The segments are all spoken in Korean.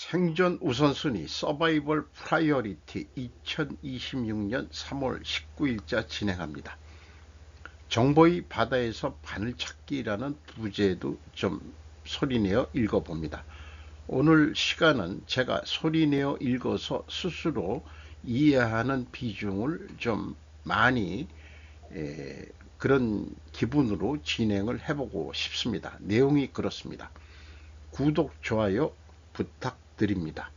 생존 우선순위 서바이벌 프라이어리티 2026년 3월 19일자 진행합니다. 정보의 바다에서 바늘찾기라는 부제도 좀 소리내어 읽어봅니다. 오늘 시간은 제가 소리내어 읽어서 스스로 이해하는 비중을 좀 많이 그런 기분으로 진행을 해보고 싶습니다. 내용이 그렇습니다. 구독, 좋아요 부탁드립니다.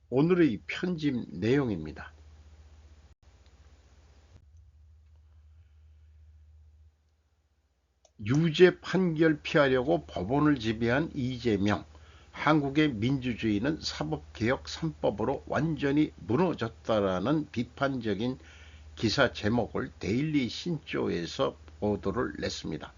오늘의 편집 내용입니다. 유죄 판결 피하려고 법원을 지배한 이재명, 한국의 민주주의는 사법개혁 3법으로 완전히 무너졌다라는 비판적인 기사 제목을 데일리 신조에서 보도를 냈습니다.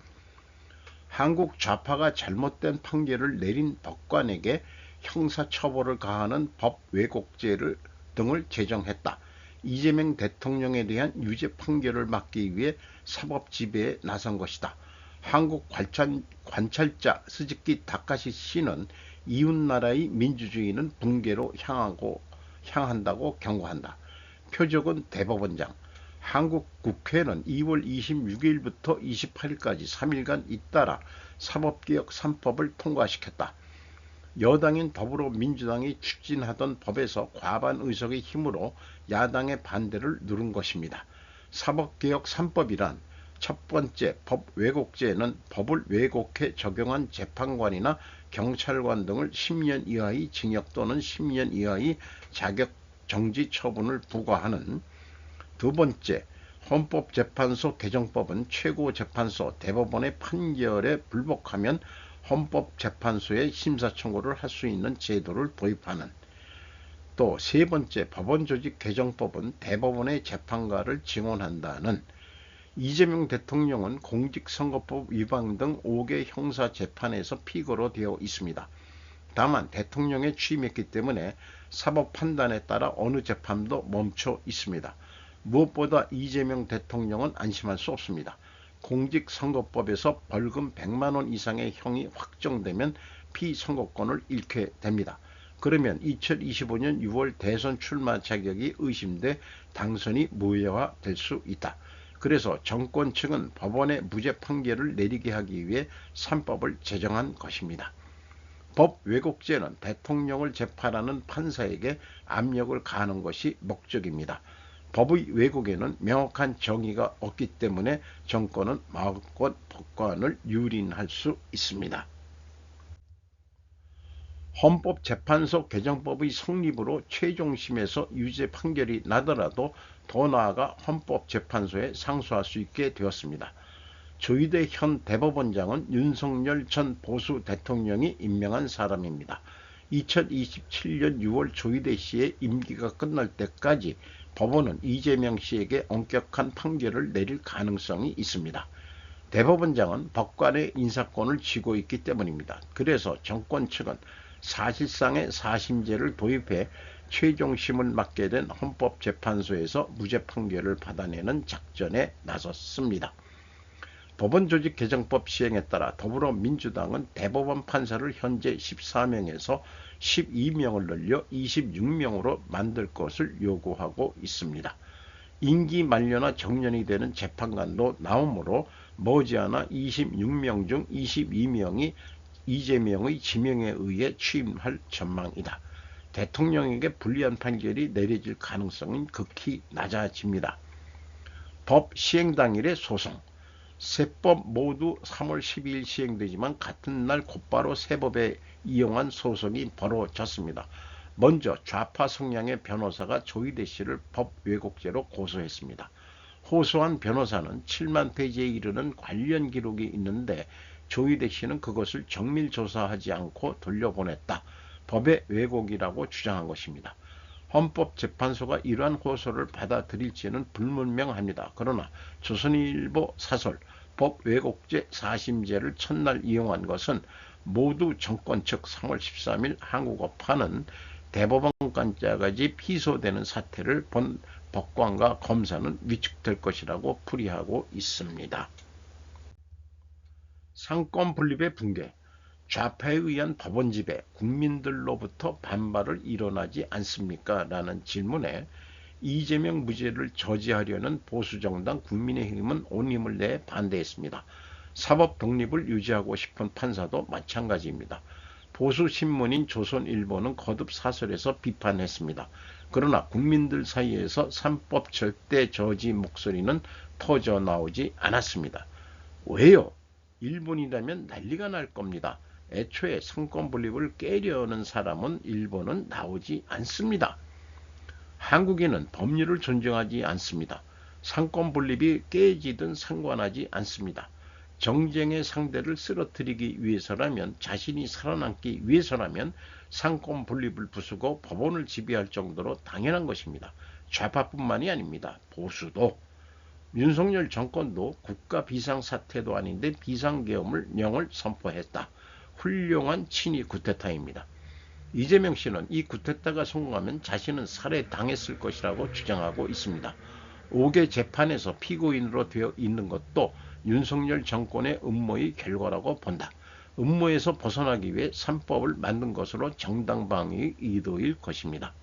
한국 좌파가 잘못된 판결을 내린 법관에게 형사처벌을 가하는 법 왜곡죄를 등을 제정했다. 이재명 대통령에 대한 유죄 판결을 막기 위해 사법 지배에 나선 것이다. 한국 관찰자 스즈키 다카시 씨는 이웃나라의 민주주의는 붕괴로 향한다고 경고한다. 표적은 대법원장. 한국 국회는 2월 26일부터 28일까지 3일간 잇따라 사법개혁 3법을 통과시켰다. 여당인 더불어민주당이 추진하던 법에서 과반 의석의 힘으로 야당의 반대를 누른 것입니다. 사법개혁 3법이란 첫 번째 법 왜곡죄는 법을 왜곡해 적용한 재판관이나 경찰관 등을 10년 이하의 징역 또는 10년 이하의 자격 정지 처분을 부과하는. 두 번째, 헌법재판소 개정법은 최고재판소, 대법원의 판결에 불복하면 헌법재판소에 심사청구를 할 수 있는 제도를 도입하는. 또 세 번째, 법원조직 개정법은 대법원의 재판관을 증언한다는. 이재명 대통령은 공직선거법 위반 등 5개 형사재판에서 피고로 되어 있습니다. 다만 대통령에 취임했기 때문에 사법 판단에 따라 어느 재판도 멈춰 있습니다. 무엇보다 이재명 대통령은 안심할 수 없습니다. 공직선거법에서 벌금 100만원 이상의 형이 확정되면 피선거권을 잃게 됩니다. 그러면 2025년 6월 대선 출마 자격이 의심돼 당선이 무효화될 수 있다. 그래서 정권 측은 법원의 무죄 판결을 내리게 하기 위해 3법을 제정한 것입니다. 법 왜곡죄는 대통령을 재판하는 판사에게 압력을 가하는 것이 목적입니다. 법의 왜곡에는 명확한 정의가 없기 때문에 정권은 마음껏 법관을 유린할 수 있습니다. 헌법재판소 개정법의 성립으로 최종심에서 유죄 판결이 나더라도 더 나아가 헌법재판소에 상소할 수 있게 되었습니다. 조희대 현 대법원장은 윤석열 전 보수 대통령이 임명한 사람입니다. 2027년 6월 조희대 씨의 임기가 끝날 때까지 법원은 이재명 씨에게 엄격한 판결을 내릴 가능성이 있습니다. 대법원장은 법관의 인사권을 쥐고 있기 때문입니다. 그래서 정권 측은 사실상의 사심제를 도입해 최종심을 맡게 된 헌법재판소에서 무죄 판결을 받아내는 작전에 나섰습니다. 법원조직 개정법 시행에 따라 더불어민주당은 대법원 판사를 현재 14명에서 12명을 늘려 26명으로 만들 것을 요구하고 있습니다. 임기 만료나 정년이 되는 재판관도 나오므로 머지않아 26명 중 22명이 이재명의 지명에 의해 취임할 전망이다. 대통령에게 불리한 판결이 내려질 가능성은 극히 낮아집니다. 법 시행 당일의 소송. 세 법 모두 3월 12일 시행되지만 같은 날 곧바로 세 법에 이용한 소송이 벌어졌습니다. 먼저 좌파 성향의 변호사가 조희대 씨를 법 왜곡죄로 고소했습니다. 호소한 변호사는 7만 페이지에 이르는 관련 기록이 있는데 조희대 씨는 그것을 정밀 조사하지 않고 돌려보냈다. 법의 왜곡이라고 주장한 것입니다. 헌법재판소가 이러한 호소를 받아들일지는 불분명합니다. 그러나 조선일보 사설 법 왜곡죄 사심제를 첫날 이용한 것은 모두 정권 측 3월 13일 한국어판은 대법원까지 피소되는 사태를 본 법관과 검사는 위축될 것이라고 풀이하고 있습니다. 상권 분립의 붕괴. 좌파에 의한 법원 지배, 국민들로부터 반발을 일어나지 않습니까? 라는 질문에 이재명 무죄를 저지하려는 보수정당 국민의힘은 온 힘을 내어 반대했습니다. 사법 독립을 유지하고 싶은 판사도 마찬가지입니다. 보수신문인 조선일보는 거듭 사설에서 비판했습니다. 그러나 국민들 사이에서 3법 절대 저지 목소리는 터져나오지 않았습니다. 왜요? 일본이라면 난리가 날 겁니다. 애초에 상권 분립을 깨려는 사람은 일본은 나오지 않습니다. 한국인은 법률을 존중하지 않습니다. 상권 분립이 깨지든 상관하지 않습니다. 정쟁의 상대를 쓰러뜨리기 위해서라면, 자신이 살아남기 위해서라면 상권 분립을 부수고 법원을 지배할 정도로 당연한 것입니다. 좌파뿐만이 아닙니다. 보수도. 윤석열 정권도 국가 비상사태도 아닌데 비상계엄령을 선포했다. 훌륭한 친위 쿠데타입니다. 이재명 씨는 이 쿠데타가 성공하면 자신은 살해당했을 것이라고 주장하고 있습니다. 5개 재판에서 피고인으로 되어 있는 것도 윤석열 정권의 음모의 결과라고 본다. 음모에서 벗어나기 위해 3법을 만든 것으로 정당방위의 의도일 것입니다.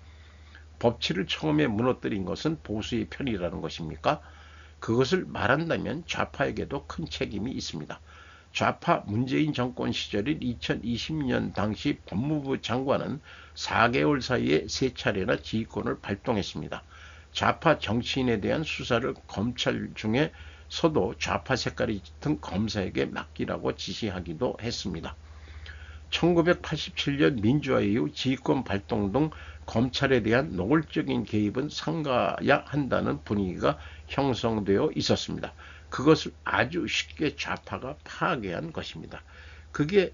법치를 처음에 무너뜨린 것은 보수의 편이라는 것입니까? 그것을 말한다면 좌파에게도 큰 책임이 있습니다. 좌파 문재인 정권 시절인 2020년 당시 법무부 장관은 4개월 사이에 3차례나 지휘권을 발동했습니다. 좌파 정치인에 대한 수사를 검찰 중에서도 좌파 색깔이 짙은 검사에게 맡기라고 지시하기도 했습니다. 1987년 민주화 이후 지휘권 발동 등 검찰에 대한 노골적인 개입은 삼가야 한다는 분위기가 형성되어 있었습니다. 그것을 아주 쉽게 좌파가 파괴한 것입니다. 그게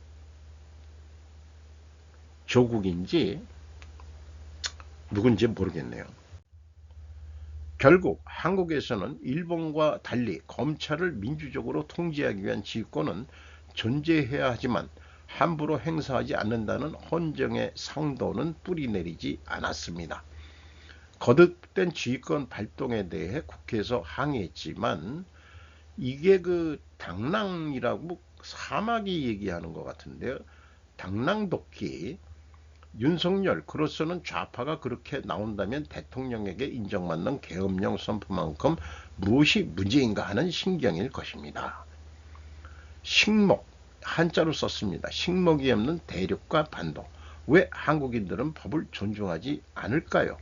조국인지 누군지 모르겠네요. 결국 한국에서는 일본과 달리 검찰을 민주적으로 통제하기 위한 지휘권은 존재해야 하지만 함부로 행사하지 않는다는 헌정의 상도는 뿌리내리지 않았습니다. 거듭된 지휘권 발동에 대해 국회에서 항의했지만 이게 그 당랑이라고 사마귀 얘기하는 것 같은데요. 당랑도끼. 윤석열, 그로서는 좌파가 그렇게 나온다면 대통령에게 인정받는 계엄령 선포만큼 무엇이 문제인가 하는 신경일 것입니다. 식목, 한자로 썼습니다. 식목이 없는 대륙과 반도. 왜 한국인들은 법을 존중하지 않을까요?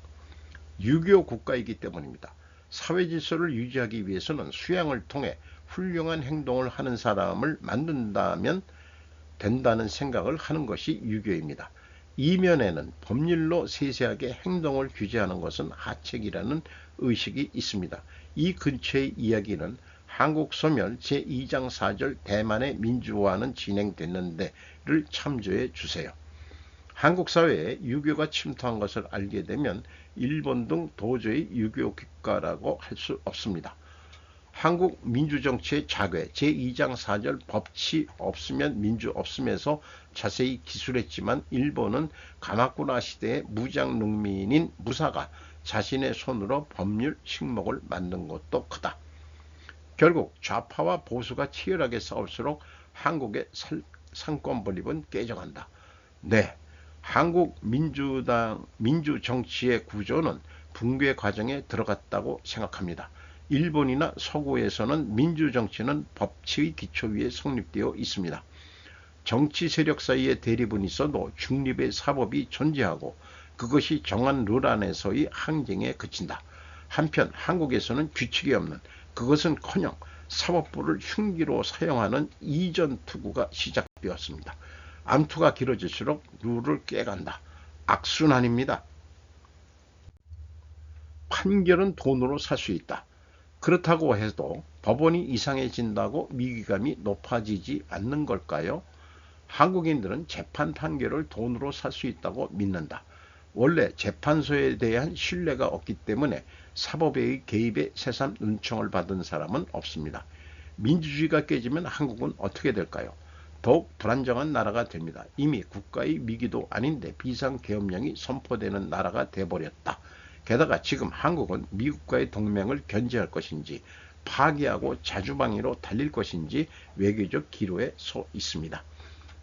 유교 국가이기 때문입니다. 사회 질서를 유지하기 위해서는 수양을 통해 훌륭한 행동을 하는 사람을 만든다면 된다는 생각을 하는 것이 유교입니다. 이면에는 법률로 세세하게 행동을 규제하는 것은 하책이라는 의식이 있습니다. 이 근처의 이야기는 한국 소멸 제2장 4절 대만의 민주화는 진행됐는데를 참조해 주세요. 한국 사회에 유교가 침투한 것을 알게 되면 일본 등 도저히 유교 국가라고 할 수 없습니다. 한국 민주정치의 자괴 제2장 4절 법치 없으면 민주 없음에서 자세히 기술했지만 일본은 가마쿠라 시대의 무장농민인 무사가 자신의 손으로 법률 식목을 만든 것도 크다. 결국 좌파와 보수가 치열하게 싸울수록 한국의 상권 분립은 깨져간다. 네, 한국 민주정치의 구조는 붕괴 과정에 들어갔다고 생각합니다. 일본이나 서구에서는 민주정치는 법치의 기초 위에 성립되어 있습니다. 정치 세력 사이에 대립은 있어도 중립의 사법이 존재하고 그것이 정한 룰 안에서의 항쟁에 그친다. 한편 한국에서는 규칙이 없는, 그것은커녕 사법부를 흉기로 사용하는 이전 투구가 시작되었습니다. 암투가 길어질수록 룰을 깨간다. 악순환입니다. 판결은 돈으로 살 수 있다. 그렇다고 해도 법원이 이상해진다고 위기감이 높아지지 않는 걸까요? 한국인들은 재판 판결을 돈으로 살 수 있다고 믿는다. 원래 재판소에 대한 신뢰가 없기 때문에 사법의 개입에 새삼 은총을 받은 사람은 없습니다. 민주주의가 깨지면 한국은 어떻게 될까요? 더욱 불안정한 나라가 됩니다. 이미 국가의 위기도 아닌데 비상계엄령이 선포되는 나라가 돼버렸다. 게다가 지금 한국은 미국과의 동맹을 견제할 것인지 파기하고 자주방위로 달릴 것인지 외교적 기로에 서 있습니다.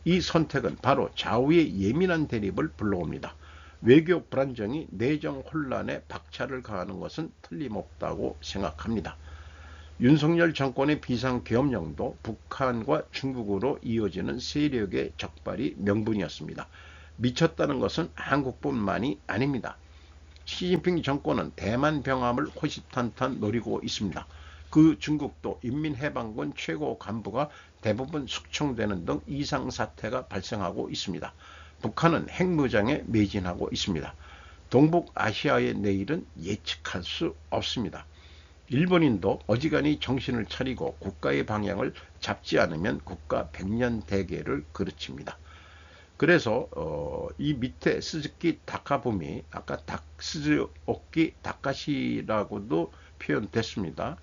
이 선택은 바로 좌우의 예민한 대립을 불러옵니다. 외교 불안정이 내정 혼란에 박차를 가하는 것은 틀림없다고 생각합니다. 윤석열 정권의 비상계엄령도 북한과 중국으로 이어지는 세력의 적발이 명분이었습니다. 미쳤다는 것은 한국뿐만이 아닙니다. 시진핑 정권은 대만 병합을 호시탄탄 노리고 있습니다. 그 중국도 인민해방군 최고 간부가 대부분 숙청되는 등 이상사태가 발생하고 있습니다. 북한은 핵무장에 매진하고 있습니다. 동북아시아의 내일은 예측할 수 없습니다. 일본인도 어지간히 정신을 차리고 국가의 방향을 잡지 않으면 국가 백년 대계를 그르칩니다. 그래서 이 밑에 스즈키 다카부미, 아까 스즈오키 다카시라고도 표현됐습니다.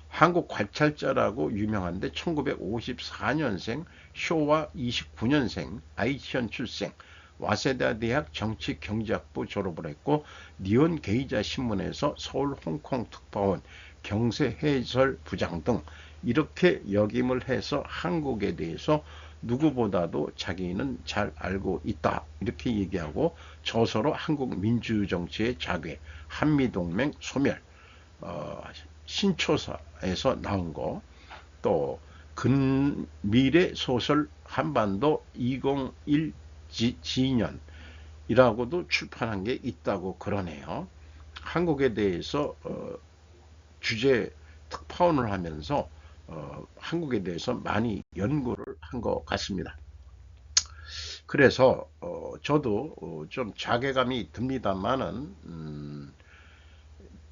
한국 관찰자라고 유명한데 1954년생, 쇼와 29년생, 아이치현 출생, 와세다 대학 정치경제학부 졸업을 했고 니온 게이자 신문에서 서울 홍콩 특파원, 경세 해설 부장 등 이렇게 역임을 해서 한국에 대해서 누구보다도 자기는 잘 알고 있다 이렇게 얘기하고 저서로 한국 민주정치의 자괴, 한미동맹 소멸, 신초사에서 나온 거, 또 근미래 소설 한반도 2001 지년이라고도 출판한 게 있다고 그러네요. 한국에 대해서 주재 특파원을 하면서 한국에 대해서 많이 연구를 한 것 같습니다. 그래서 저도 좀 자괴감이 듭니다만은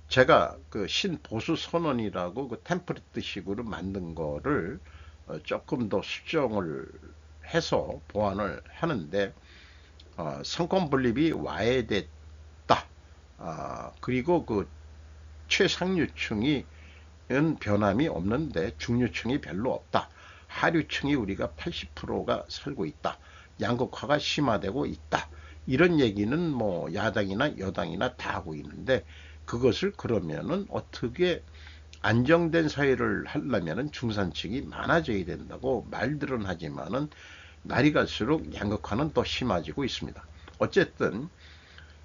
제가 그 신보수 선언이라고 그 템플릿식으로 만든 거를 조금 더 수정을 해서 보완을 하는데 성권 분립이 와해됐다. 그리고 그 최상류층이 변함이 없는데 중류층이 별로 없다. 하류층이 우리가 80%가 살고 있다. 양극화가 심화되고 있다. 이런 얘기는 뭐 야당이나 여당이나 다 하고 있는데 그것을 그러면은 어떻게 안정된 사회를 하려면은 중산층이 많아져야 된다고 말들은 하지만은 날이 갈수록 양극화는 더 심해지고 있습니다. 어쨌든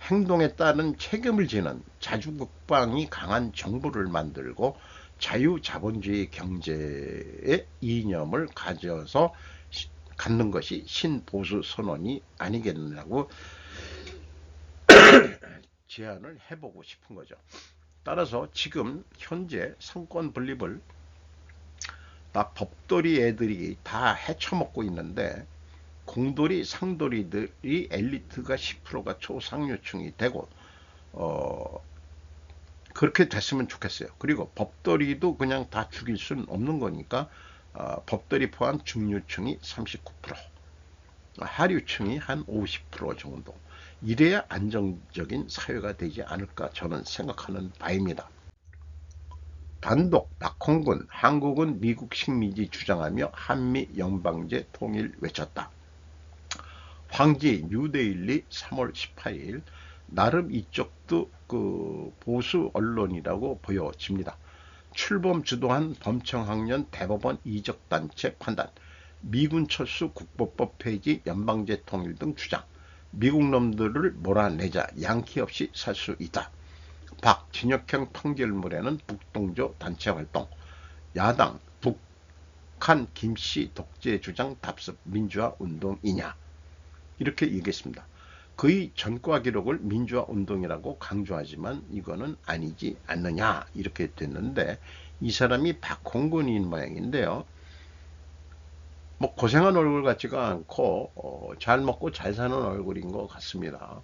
행동에 따른 책임을 지는 자주국방이 강한 정부를 만들고 자유자본주의 경제의 이념을 가져서 갖는 것이 신보수 선언이 아니겠느냐고 제안을 해보고 싶은 거죠. 따라서 지금 현재 상권 분립을 다 법돌이 애들이 다 헤쳐먹고 있는데 공돌이 상돌이들이 엘리트가 10%가 초상류층이 되고 그렇게 됐으면 좋겠어요. 그리고 법돌이도 그냥 다 죽일 수는 없는 거니까 법돌이 포함 중류층이 39%, 하류층이 한 50% 정도. 이래야 안정적인 사회가 되지 않을까 저는 생각하는 바입니다. 단독 박홍근 한국은 미국 식민지 주장하며 한미 영방제 통일 외쳤다. 황지 뉴데일리 3월 18일 나름 이쪽도 그 보수 언론이라고 보여집니다. 출범 주도한 범청학년 대법원 이적단체 판단, 미군 철수 국보법 폐지 연방제 통일 등 주장, 미국 놈들을 몰아내자 양키 없이 살 수 있다. 박진혁형 판결문에는 북동조 단체 활동, 야당 북한 김씨 독재 주장 답습 민주화 운동이냐 이렇게 얘기했습니다. 그의 전과 기록을 민주화 운동이라고 강조하지만 이거는 아니지 않느냐 이렇게 됐는데 이 사람이 박홍근인 모양인데요. 뭐 고생한 얼굴 같지가 않고 잘 먹고 잘 사는 얼굴인 것 같습니다.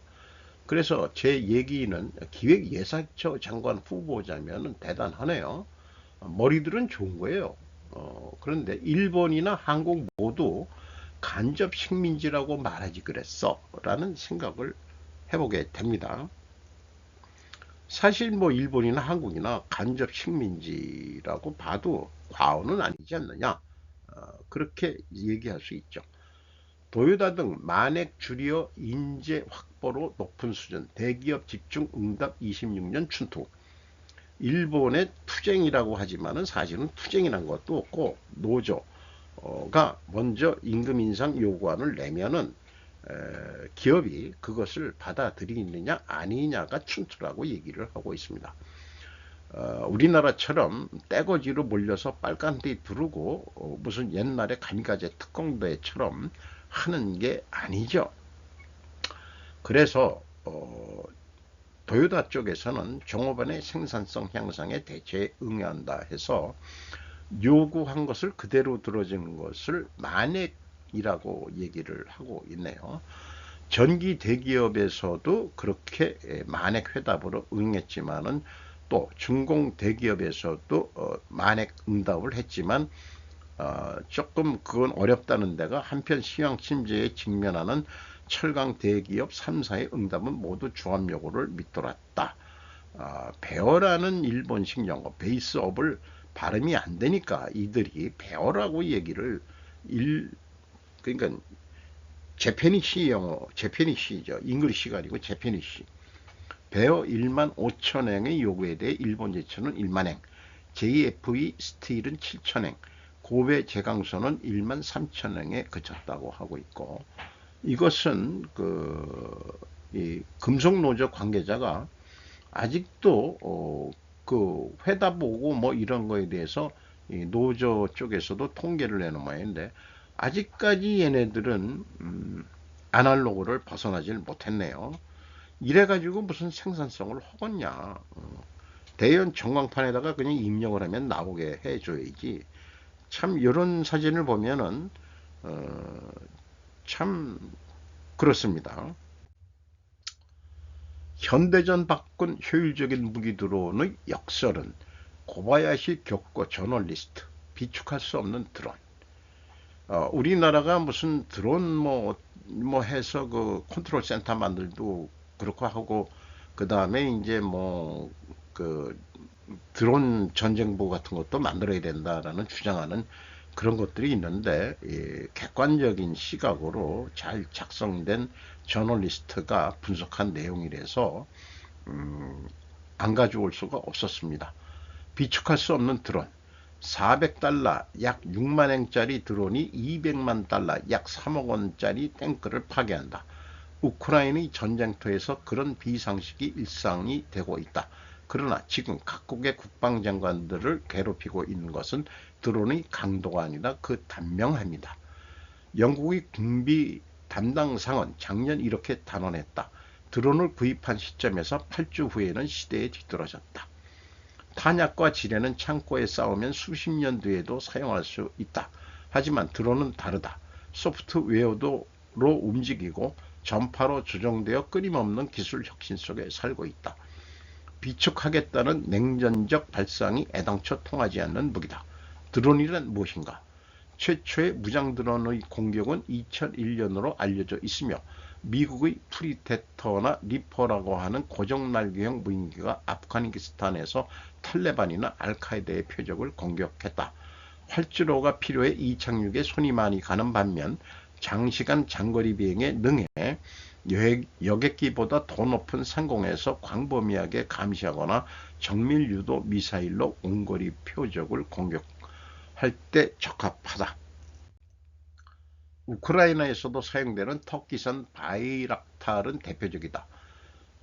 그래서 제 얘기는 기획예산처 장관 후보자면 대단하네요. 머리들은 좋은 거예요. 그런데 일본이나 한국 모두 간접 식민지라고 말하지 그랬어 라는 생각을 해보게 됩니다. 사실 뭐 일본이나 한국이나 간접 식민지라고 봐도 과언은 아니지 않느냐 그렇게 얘기할 수 있죠. 도요타 등 만액 줄이어 인재 확보로 높은 수준, 대기업 집중 응답 26년 춘투. 일본의 투쟁이라고 하지만은 사실은 투쟁이란 것도 없고 노조, 먼저 임금 인상 요구안을 내면은 기업이 그것을 받아들이느냐 아니냐가 춘추라고 얘기를 하고 있습니다. 우리나라처럼 떼거지로 몰려서 빨간띠 두르고 무슨 옛날에 감가제 특공대처럼 하는 게 아니죠. 그래서 도요타 쪽에서는 종업원의 생산성 향상에 대체 응한다 해서 요구한 것을 그대로 들어주는 것을 만액이라고 얘기를 하고 있네요. 전기 대기업에서도 그렇게 만액 회답으로 응했지만은 또 중공 대기업에서도 만액 응답을 했지만 조금 그건 어렵다는 데가 한편 시황 침체에 직면하는 철강 대기업 3사의 응답은 모두 조합 요구를 밑돌았다. 베어라는 일본식 영어 베이스업을 발음이 안 되니까 이들이 베어라고 얘기를 그러니까 재패니시 영어 재패니시죠. 잉글리시가 아니고 재패니시. 베어 1만 5천행의 요구에 대해 일본 제철은 1만행, JFE 스틸은 7천행, 고베 제강소는 1만 3천행에 그쳤다고 하고 있고, 이것은 이 금속노조 관계자가 아직도 그 회답 오고 뭐 이런 거에 대해서 이 노조 쪽에서도 통계를 내는 모양인데 아직까지 얘네들은 아날로그를 벗어나질 못했네요. 이래가지고 무슨 생산성을 허겄냐. 대연 전광판에다가 그냥 입력을 하면 나오게 해줘야지. 참 이런 사진을 보면은 참 그렇습니다. 현대전 바꾼 효율적인 무기 드론의 역설은 고바야시 교코 저널리스트 비축할 수 없는 드론. 우리나라가 무슨 드론 뭐 해서 그 컨트롤 센터 만들도 그렇고 하고 그 다음에 이제 뭐 그 드론 전쟁부 같은 것도 만들어야 된다라는 주장하는 그런 것들이 있는데 객관적인 시각으로 잘 작성된 저널리스트가 분석한 내용이라서 안 가져올 수가 없었습니다. 비축할 수 없는 드론 400달러 약 6만엔짜리 드론이 200만 달러 약 3억 원짜리 탱크를 파괴한다. 우크라이나의 전쟁터에서 그런 비상식이 일상이 되고 있다. 그러나 지금 각국의 국방장관들을 괴롭히고 있는 것은 드론의 강도가 아니라 그 단명합니다. 영국의 군비 담당상은 작년 이렇게 단언했다. 드론을 구입한 시점에서 8주 후에는 시대에 뒤떨어졌다. 탄약과 지뢰는 창고에 쌓으면 수십 년 뒤에도 사용할 수 있다. 하지만 드론은 다르다. 소프트웨어로 움직이고 전파로 조정되어 끊임없는 기술 혁신 속에 살고 있다. 비축하겠다는 냉전적 발상이 애당초 통하지 않는 무기다. 드론이란 무엇인가? 최초의 무장 드론의 공격은 2001년으로 알려져 있으며 미국의 프리데터나 리퍼라고 하는 고정날개형 무인기가 아프가니스탄에서 탈레반이나 알카에다의 표적을 공격했다. 활주로가 필요해 이착륙에 손이 많이 가는 반면 장시간 장거리 비행에 능해 여객기보다 더 높은 상공에서 광범위하게 감시하거나 정밀 유도 미사일로 원거리 표적을 공격할 때 적합하다. 우크라이나에서도 사용되는 터키산 바이락탈은 대표적이다.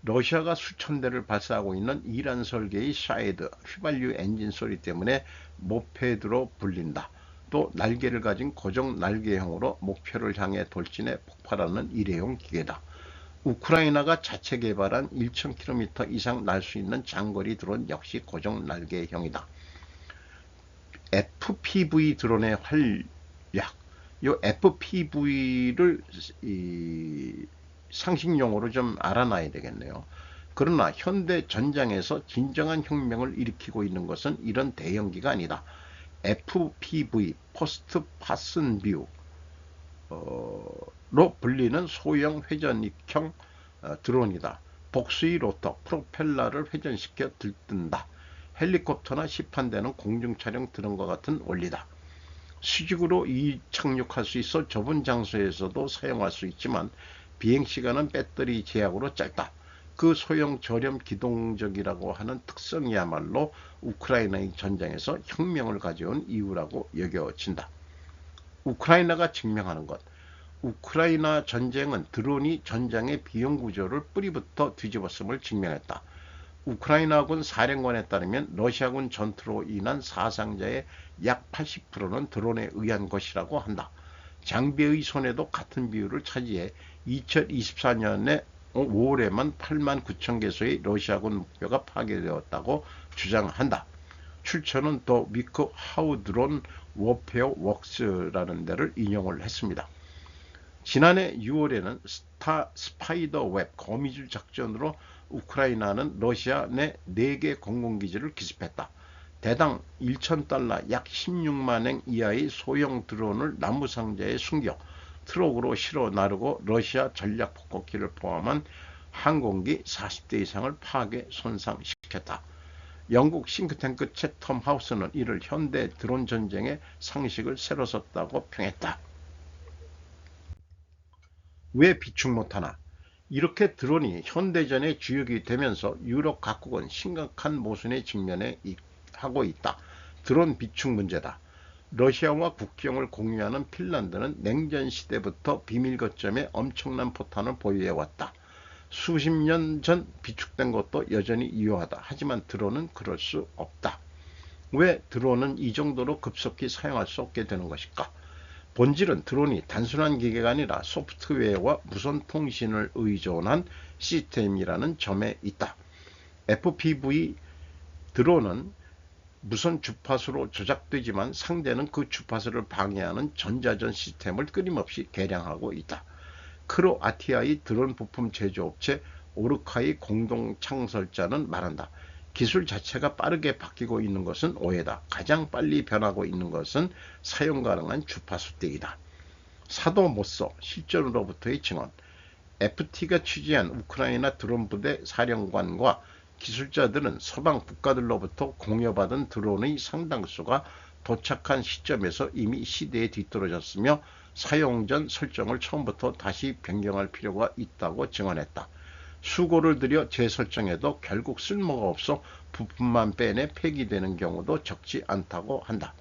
러시아가 수천 대를 발사하고 있는 이란 설계의 샤헤드 휘발유 엔진 소리 때문에 모페드로 불린다. 또 날개를 가진 고정 날개형으로 목표를 향해 돌진해 폭발하는 일회용 기계다. 우크라이나가 자체 개발한 1000km 이상 날 수 있는 장거리 드론 역시 고정 날개형이다. FPV 드론의 활약, 이 FPV를 상식용어로 좀 알아놔야 되겠네요. 그러나 현대 전장에서 진정한 혁명을 일으키고 있는 것은 이런 대형기가 아니다. FPV, 포스트 파슨 뷰, 로 불리는 소형 회전익형 드론이다. 복수의 로터, 프로펠러를 회전시켜 들뜬다. 헬리콥터나 시판되는 공중촬영 드론과 같은 원리다. 수직으로 이착륙할 수 있어 좁은 장소에서도 사용할 수 있지만 비행시간은 배터리 제약으로 짧다. 그 소형 저렴 기동적이라고 하는 특성이야말로 우크라이나의 전장에서 혁명을 가져온 이유라고 여겨진다. 우크라이나가 증명하는 것. 우크라이나 전쟁은 드론이 전장의 비용 구조를 뿌리부터 뒤집었음을 증명했다. 우크라이나군 사령관에 따르면 러시아군 전투로 인한 사상자의 약 80%는 드론에 의한 것이라고 한다. 장비의 손해도 같은 비율을 차지해 2024년에 5월에만 8만 9천 개소의 러시아군 목표가 파괴되었다고 주장한다. 출처는 더 위크 하우 드론 워페어 웍스라는 데를 인용을 했습니다. 지난해 6월에는 스파이더 웹 거미줄 작전으로 우크라이나는 러시아 내 4개 공군기지를 기습했다. 대당 1,000달러 약 16만엔 이하의 소형 드론을 나무상자에 숨겨 트럭으로 실어 나르고 러시아 전략폭격기를 포함한 항공기 40대 이상을 파괴 손상시켰다. 영국 싱크탱크 채텀 하우스는 이를 현대 드론 전쟁의 상식을 새로 썼다고 평했다. 왜 비축 못하나? 이렇게 드론이 현대전의 주역이 되면서 유럽 각국은 심각한 모순에 직면하고 있다. 드론 비축 문제다. 러시아와 국경을 공유하는 핀란드는 냉전 시대부터 비밀 거점에 엄청난 포탄을 보유해왔다. 수십 년 전 비축된 것도 여전히 유효하다. 하지만 드론은 그럴 수 없다. 왜 드론은 이 정도로 급속히 사용할 수 없게 되는 것일까? 본질은 드론이 단순한 기계가 아니라 소프트웨어와 무선 통신을 의존한 시스템이라는 점에 있다. FPV 드론은 무선 주파수로 조작되지만 상대는 그 주파수를 방해하는 전자전 시스템을 끊임없이 개량하고 있다. 크로아티아의 드론 부품 제조업체 오르카의 공동 창설자는 말한다. 기술 자체가 빠르게 바뀌고 있는 것은 오해다. 가장 빨리 변하고 있는 것은 사용 가능한 주파수 대이다. 사도 못써 실전으로부터의 증언. FT가 취재한 우크라이나 드론 부대 사령관과 기술자들은 서방 국가들로부터 공여받은 드론의 상당수가 도착한 시점에서 이미 시대에 뒤떨어졌으며 사용 전 설정을 처음부터 다시 변경할 필요가 있다고 증언했다. 수고를 들여 재설정해도 결국 쓸모가 없어 부품만 빼내 폐기되는 경우도 적지 않다고 한다.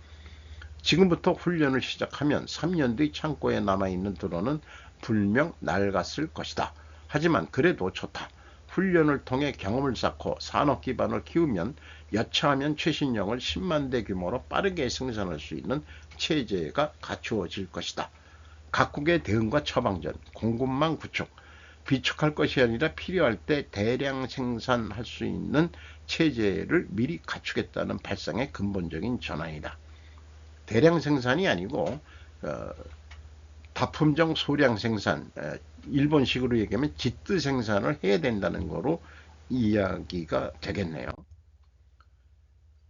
지금부터 훈련을 시작하면 3년 뒤 창고에 남아있는 드론은 분명 낡았을 것이다. 하지만 그래도 좋다. 훈련을 통해 경험을 쌓고 산업 기반을 키우면 여차하면 최신형을 10만 대 규모로 빠르게 생산할 수 있는 체제가 갖추어질 것이다. 각국의 대응과 처방전, 공급망 구축, 비축할 것이 아니라 필요할 때 대량 생산할 수 있는 체제를 미리 갖추겠다는 발상의 근본적인 전환이다. 대량 생산이 아니고 다품종 소량 생산, 일본식으로 얘기하면 짓드 생산을 해야 된다는 거로 이야기가 되겠네요.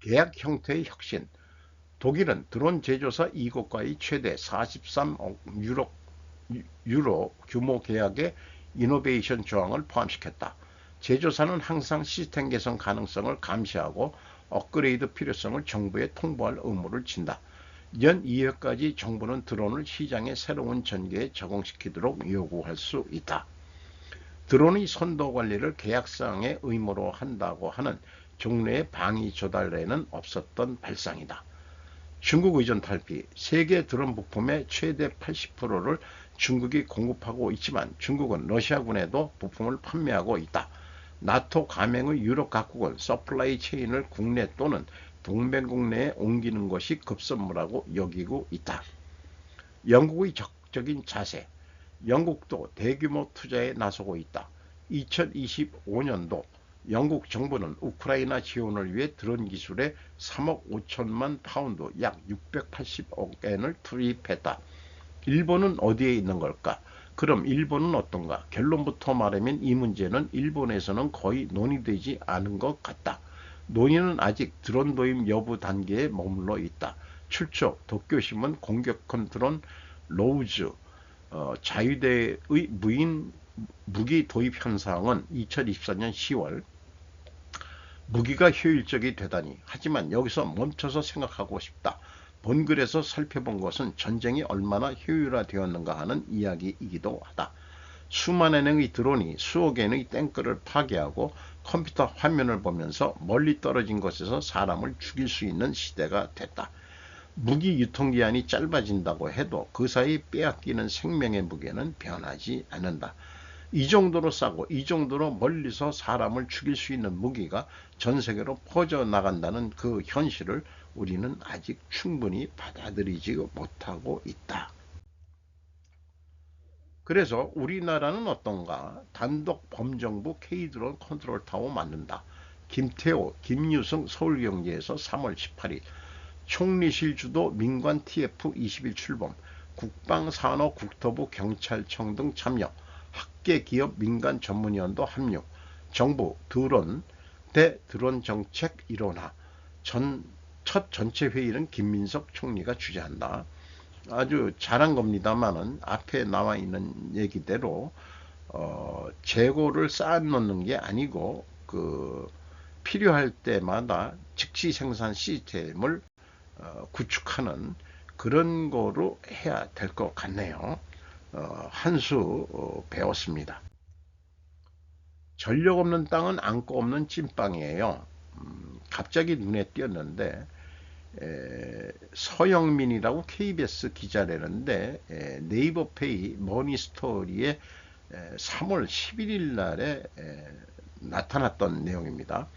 계약 형태의 혁신. 독일은 드론 제조사 2국과의 최대 43억 유로 규모 계약에 이노베이션 조항을 포함시켰다. 제조사는 항상 시스템 개선 가능성을 감시하고 업그레이드 필요성을 정부에 통보할 의무를 진다. 연 2회까지 정부는 드론을 시장의 새로운 전개에 적응시키도록 요구할 수 있다. 드론의 선도 관리를 계약상의 의무로 한다고 하는 종래의 방위 조달에는 없었던 발상이다. 중국 의존 탈피. 세계 드론 부품의 최대 80%를 중국이 공급하고 있지만 중국은 러시아군에도 부품을 판매하고 있다. 나토 가맹의 유럽 각국은 서플라이 체인을 국내 또는 동맹국 내에 옮기는 것이 급선무라고 여기고 있다. 영국의 적극적인 자세. 영국도 대규모 투자에 나서고 있다. 2025년도 영국 정부는 우크라이나 지원을 위해 드론 기술에 3억 5천만 파운드 약 680억 엔을 투입했다. 일본은 어디에 있는 걸까? 그럼 일본은 어떤가? 결론부터 말하면 이 문제는 일본에서는 거의 논의되지 않은 것 같다. 논의는 아직 드론 도입 여부 단계에 머물러 있다. 출처 도쿄신문 공격형 드론 로우즈 자유대의 무인 무기 도입 현상은 2024년 10월 무기가 효율적이 되다니. 하지만 여기서 멈춰서 생각하고 싶다. 본글에서 살펴본 것은 전쟁이 얼마나 효율화되었는가 하는 이야기이기도 하다. 수만여 명의 드론이 수억 엔의 탱크를 파괴하고 컴퓨터 화면을 보면서 멀리 떨어진 곳에서 사람을 죽일 수 있는 시대가 됐다. 무기 유통기한이 짧아진다고 해도 그 사이 빼앗기는 생명의 무게는 변하지 않는다. 이 정도로 싸고 이 정도로 멀리서 사람을 죽일 수 있는 무기가 전 세계로 퍼져나간다는 그 현실을 우리는 아직 충분히 받아들이지 못하고 있다. 그래서 우리나라는 어떤가? 단독 범정부 K드론 컨트롤 타워 만든다. 김태호, 김유승 서울경제에서 3월 18일 총리실 주도 민관 TF21 출범, 국방산업 국토부 경찰청 등 참여, 학계 기업 민간 전문위원도 합류, 정부 드론 대드론 정책 일원화, 첫 전체 회의는 김민석 총리가 주재한다. 아주 잘한 겁니다만은 앞에 나와 있는 얘기대로 재고를 쌓아놓는 게 아니고 필요할 때마다 즉시 생산 시스템을 구축하는 그런 거로 해야 될 것 같네요. 한 수 배웠습니다. 전력 없는 땅은 안고 없는 찐빵이에요. 갑자기 눈에 띄었는데 서영민이라고 KBS 기자라는데 네이버페이 머니스토리에 3월 11일 날에 나타났던 내용입니다.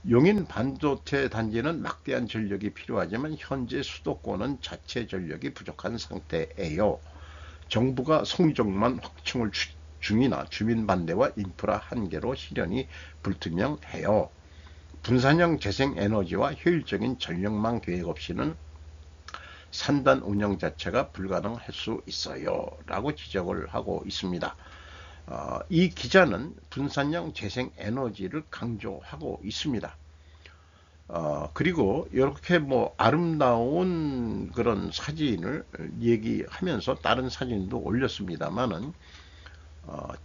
용인 반도체 단지는 막대한 전력이 필요하지만 현재 수도권은 자체 전력이 부족한 상태예요. 정부가 송정만 확충을 중이나 주민 반대와 인프라 한계로 실현이 불투명해요. 분산형 재생에너지와 효율적인 전력망 계획 없이는 산단 운영 자체가 불가능할 수 있어요. 라고 지적을 하고 있습니다. 이 기자는 분산형 재생에너지를 강조하고 있습니다. 그리고 이렇게 아름다운 그런 사진을 얘기하면서 다른 사진도 올렸습니다만은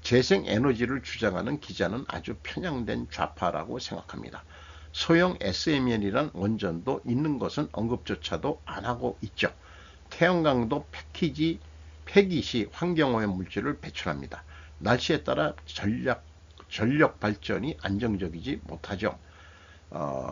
재생에너지를 주장하는 기자는 아주 편향된 좌파라고 생각합니다. 소형 SML이란 원전도 있는 것은 언급조차도 안 하고 있죠. 태양광도 폐기 시 환경오염 물질을 배출합니다. 날씨에 따라 전력 발전이 안정적이지 못하죠.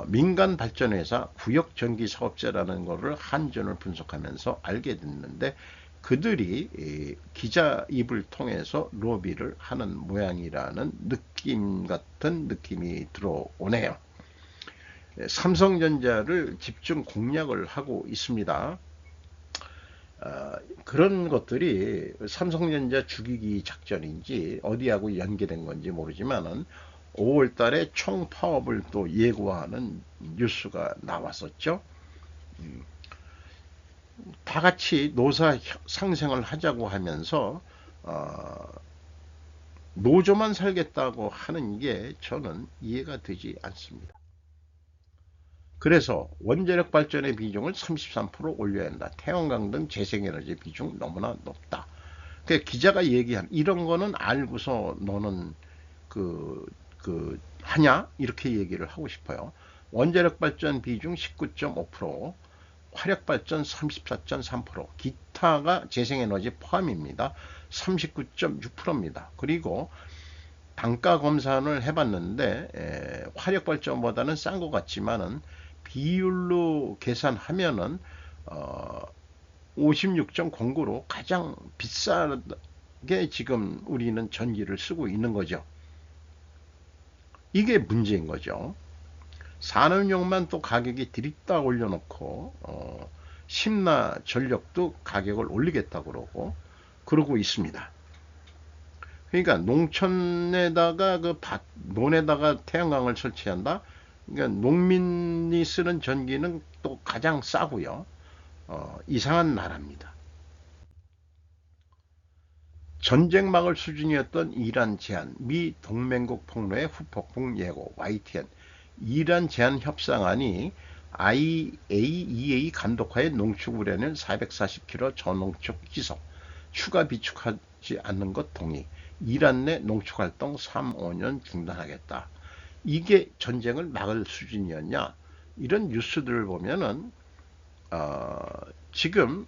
민간 발전회사 구역전기사업자라는 것을 한전을 분석하면서 알게 됐는데 그들이 기자 입을 통해서 로비를 하는 모양이라는 느낌 같은 느낌이 들어오네요. 삼성전자를 집중 공략을 하고 있습니다. 그런 것들이 삼성전자 죽이기 작전인지 어디하고 연계된 건지 모르지만은 5월 달에 총 파업을 또 예고하는 뉴스가 나왔었죠. 다 같이 노사 상생을 하자고 하면서 노조만 살겠다고 하는 게 저는 이해가 되지 않습니다. 그래서 원자력 발전의 비중을 33% 올려야 한다. 태양광 등 재생에너지 비중 너무나 높다. 기자가 얘기한 이런 거는 알고서 너는 하냐? 이렇게 얘기를 하고 싶어요. 원자력 발전 비중 19.5%, 화력 발전 34.3%, 기타가 재생에너지 포함입니다. 39.6%입니다. 그리고 단가 검사를 해봤는데 화력 발전보다는 싼 것 같지만은 비율로 계산하면은 56.09로 가장 비싸게 지금 우리는 전기를 쓰고 있는 거죠. 이게 문제인 거죠. 산업용만 또 가격이 드립다 올려놓고 심나 전력도 가격을 올리겠다 그러고 있습니다. 그러니까 농촌에다가 논에다가 태양광을 설치한다. 그러니까 농민이 쓰는 전기는 또 가장 싸고요. 이상한 나라입니다. 전쟁 막을 수준이었던 이란 제한, 미 동맹국 폭로의 후폭풍 예고, YTN, 이란 제한 협상안이 IAEA 감독하에 농축 우려는 440kg 저농축 희석, 추가 비축하지 않는 것 동의, 이란 내 농축 활동 3, 5년 중단하겠다. 이게 전쟁을 막을 수준이었냐? 이런 뉴스들을 보면은 지금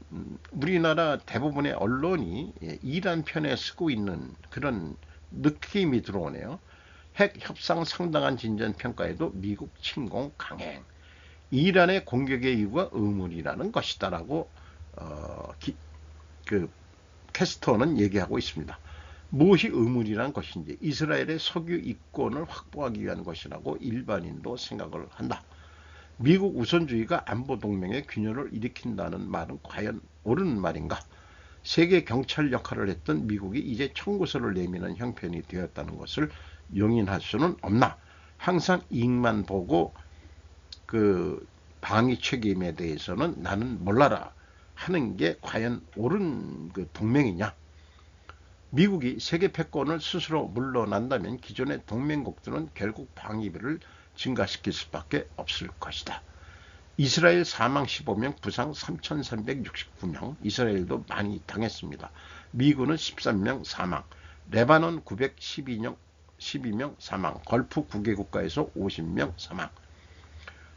우리나라 대부분의 언론이 이란 편에 쓰고 있는 그런 느낌이 들어오네요. 핵 협상 상당한 진전 평가에도 미국 침공 강행. 이란의 공격의 이유가 의문이라는 것이다라고 그 캐스터는 얘기하고 있습니다. 무엇이 의문이란 것인지, 이스라엘의 석유 이권을 확보하기 위한 것이라고 일반인도 생각을 한다. 미국 우선주의가 안보동맹의 균열을 일으킨다는 말은 과연 옳은 말인가? 세계 경찰 역할을 했던 미국이 이제 청구서를 내미는 형편이 되었다는 것을 용인할 수는 없나? 항상 이익만 보고 그 방위 책임에 대해서는 나는 몰라라 하는 게 과연 옳은 그 동맹이냐? 미국이 세계 패권을 스스로 물러난다면 기존의 동맹국들은 결국 방위비를 증가시킬 수밖에 없을 것이다. 이스라엘 사망 15명, 부상 3,369명, 이스라엘도 많이 당했습니다. 미군은 13명 사망, 레바논 912명 사망, 걸프 9개 국가에서 50명 사망.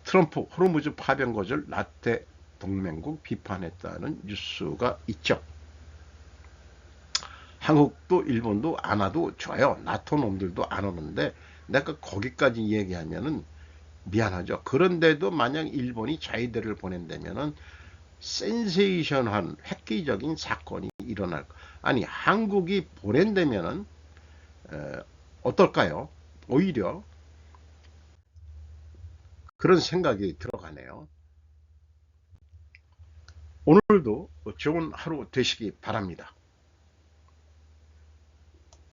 트럼프 호르무즈 파병 거절 라떼 동맹국 비판했다는 뉴스가 있죠. 한국도 일본도 안 와도 좋아요. 나토 놈들도 안 오는데 내가 거기까지 얘기하면은 미안하죠. 그런데도 만약 일본이 자위대를 보낸다면은 센세이션한 획기적인 사건이 일어날 거. 아니 한국이 보낸다면은 어떨까요? 오히려 그런 생각이 들어가네요. 오늘도 좋은 하루 되시기 바랍니다.